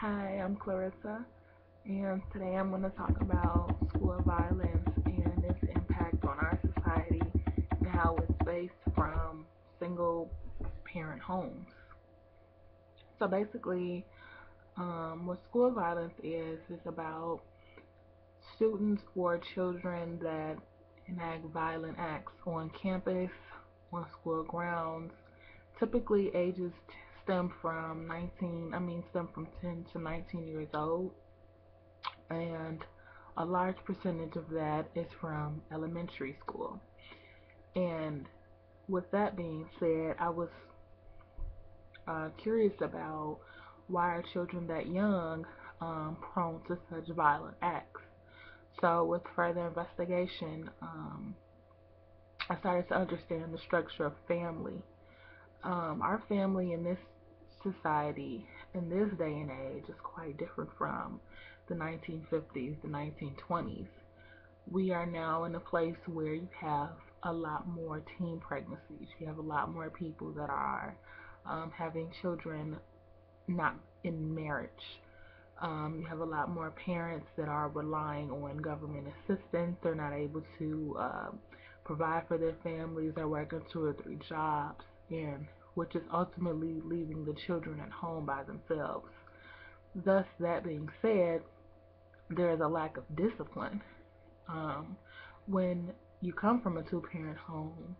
Hi, I'm Clarissa, and today I'm going to talk about school violence and its impact on our society and how it's based from single parent homes. So basically, what school violence is about students or children that enact violent acts on campus, on school grounds. Typically, ages stem from 10 to 19 years old, and a large percentage of that is from elementary school. And with that being said, I was curious about why are children that young prone to such violent acts. So, with further investigation, I started to understand the structure of family. Our family in this society, in this day and age, is quite different from the 1950s, the 1920s. We are now in a place where you have a lot more teen pregnancies. You have a lot more people that are having children not in marriage. You have a lot more parents that are relying on government assistance. They're not able to provide for their families. They're working two or three jobs, and which is ultimately leaving the children at home by themselves. Thus, that being said, there is a lack of discipline. Um, when you come from a two-parent home,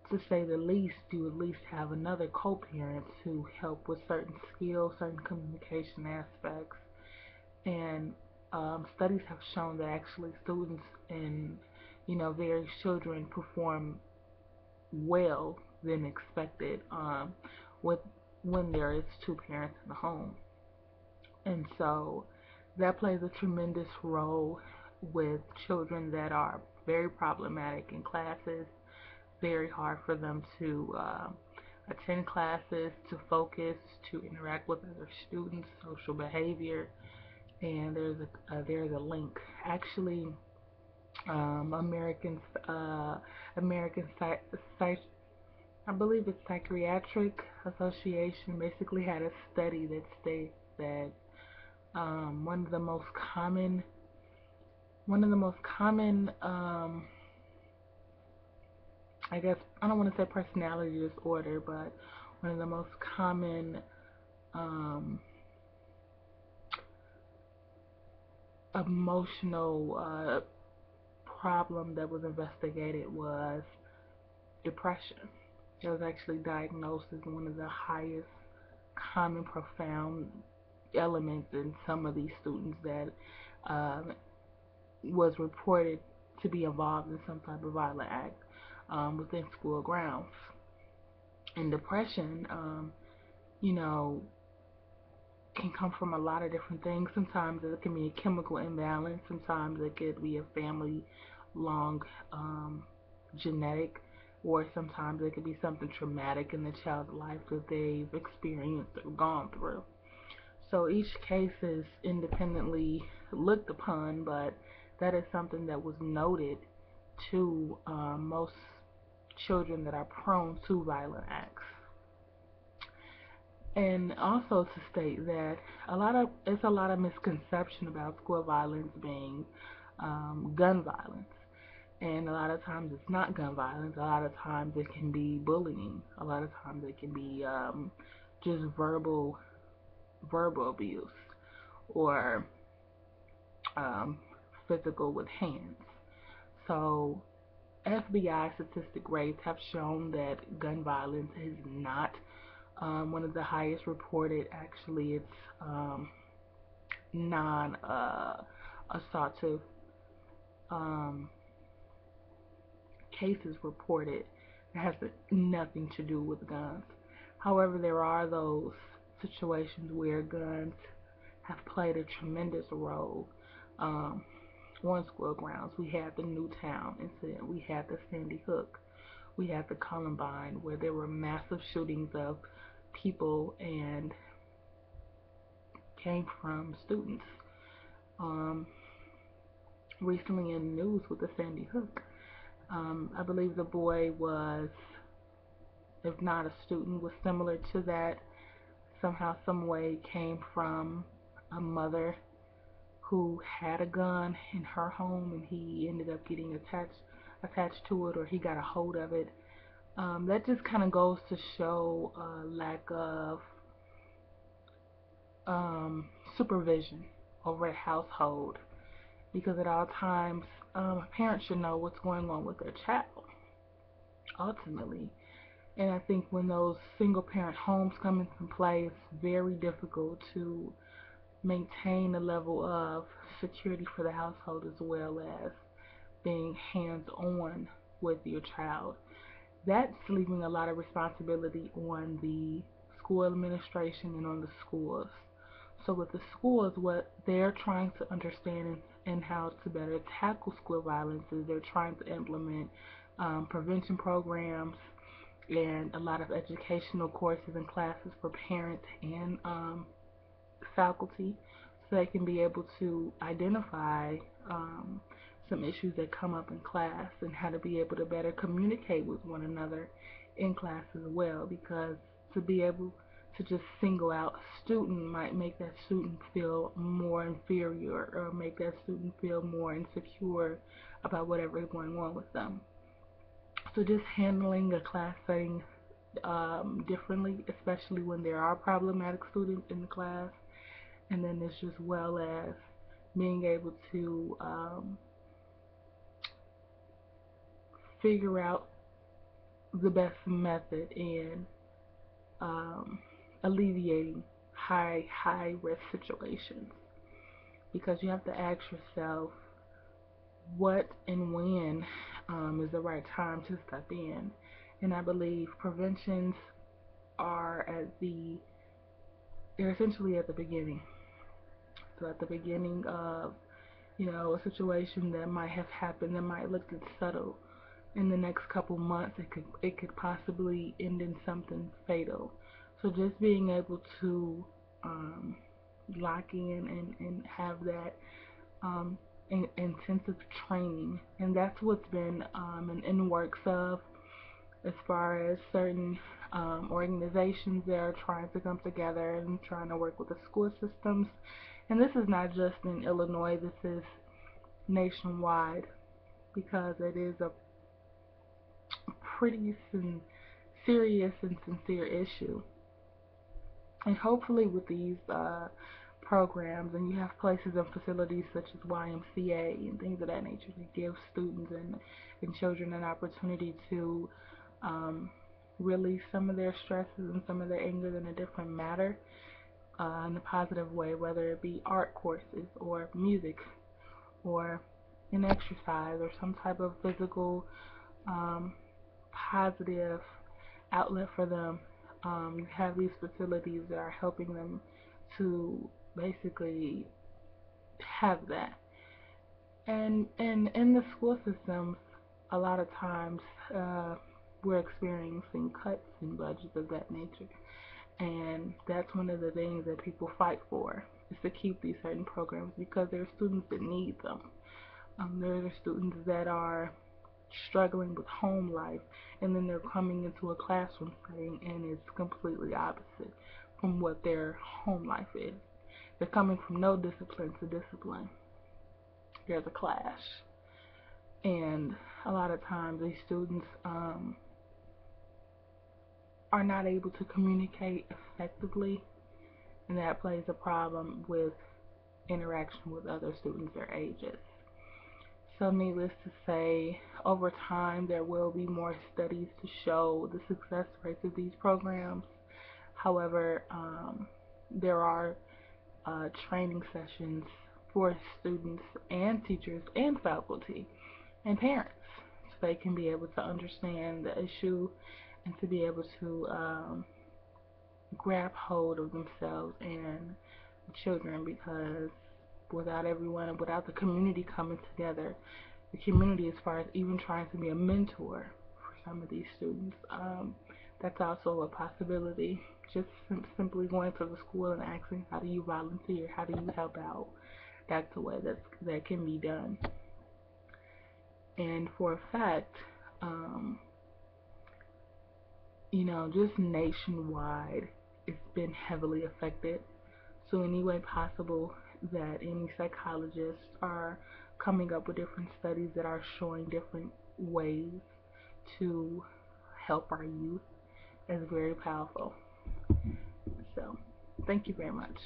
to say the least, you at least have another co-parent to help with certain skills, certain communication aspects, and studies have shown that actually students and various children perform well than expected with when there is two parents in the home, and so that plays a tremendous role with children that are very problematic in classes. Very hard for them to attend classes, to focus, to interact with other students, social behavior, and there's a link. Actually, American American I believe it's Psychiatric Association basically had a study that states that one of the most common one of the most common I guess I don't want to say personality disorder, but one of the most common um, emotional problem that was investigated was depression. It was actually diagnosed as one of the highest common profound elements in some of these students that um, was reported to be involved in some type of violent act within school grounds. And depression, you know, can come from a lot of different things. Sometimes it can be a chemical imbalance. Sometimes it could be a family long genetic, or sometimes it could be something traumatic in the child's life that they've experienced or gone through. So each case is independently looked upon, but that is something that was noted to most children that are prone to violent acts. And also to state that it's a lot of misconception about school violence being gun violence, and a lot of times it's not gun violence. A lot of times it can be bullying. A lot of times it can be just verbal abuse or um, physical with hands. So FBI statistic rates have shown that gun violence is not one of the highest reported. Actually, it's non assaultive um, cases reported that has nothing to do with guns. However, there are those situations where guns have played a tremendous role um, on school grounds. We had the Newtown incident, we had the Sandy Hook, we had the Columbine, where there were massive shootings of people and came from students. Um, Recently in the news with the Sandy Hook, I believe the boy was, if not a student, was similar to that. Somehow, some way came from a mother who had a gun in her home and he ended up getting attached to it, or he got a hold of it. That just kind of goes to show a lack of um, supervision over a household, because at all times parents should know what's going on with their child ultimately. And I think when those single parent homes come into play, it's very difficult to maintain a level of security for the household, as well as being hands on with your child. That's leaving a lot of responsibility on the school administration and on the schools. So with the schools, what they're trying to understand and how to better tackle school violence is they're trying to implement prevention programs and a lot of educational courses and classes for parents and faculty, so they can be able to identify um, some issues that come up in class and how to be able to better communicate with one another in class as well. Because to be able to just single out a student might make that student feel more inferior, or make that student feel more insecure about whatever is going on with them. So just handling a class setting differently, especially when there are problematic students in the class, and then it's just well as being able to figure out the best method in um, alleviating high risk situations, because you have to ask yourself what and when is the right time to step in. And I believe preventions are they're essentially at the beginning. So at the beginning of a situation that might have happened that might look subtle, in the next couple months it could possibly end in something fatal. So just being able to um, lock in and have that intensive training, and that's what's been in works of, as far as certain organizations that are trying to come together and trying to work with the school systems. And this is not just in Illinois, this is nationwide, because it is a pretty serious and sincere issue. And hopefully with these programs, and you have places and facilities such as YMCA and things of that nature to give students and children an opportunity to um, release some of their stresses and some of their anger in a different manner, in a positive way, whether it be art courses or music or an exercise or some type of physical um, positive outlet for them. You have these facilities that are helping them to basically have that. And in the school systems, a lot of times we're experiencing cuts in budgets of that nature. And that's one of the things that people fight for, is to keep these certain programs, because there are students that need them. There are students that are struggling with home life, and then they're coming into a classroom setting and it's completely opposite from what their home life is. They're coming from no discipline to discipline. There's a clash, and a lot of times these students are not able to communicate effectively, and that plays a problem with interaction with other students their ages. So needless to say, over time there will be more studies to show the success rates of these programs. However, there are training sessions for students and teachers and faculty and parents, so they can be able to understand the issue and to be able to grab hold of themselves and the children, because without everyone, without the community coming together, the community, as far as even trying to be a mentor for some of these students, that's also a possibility. Just simply going to the school and asking, how do you volunteer, how do you help out, that's a way that can be done. And for a fact, just nationwide, it's been heavily affected. So any way possible that any psychologists are coming up with different studies that are showing different ways to help our youth is very powerful. So thank you very much.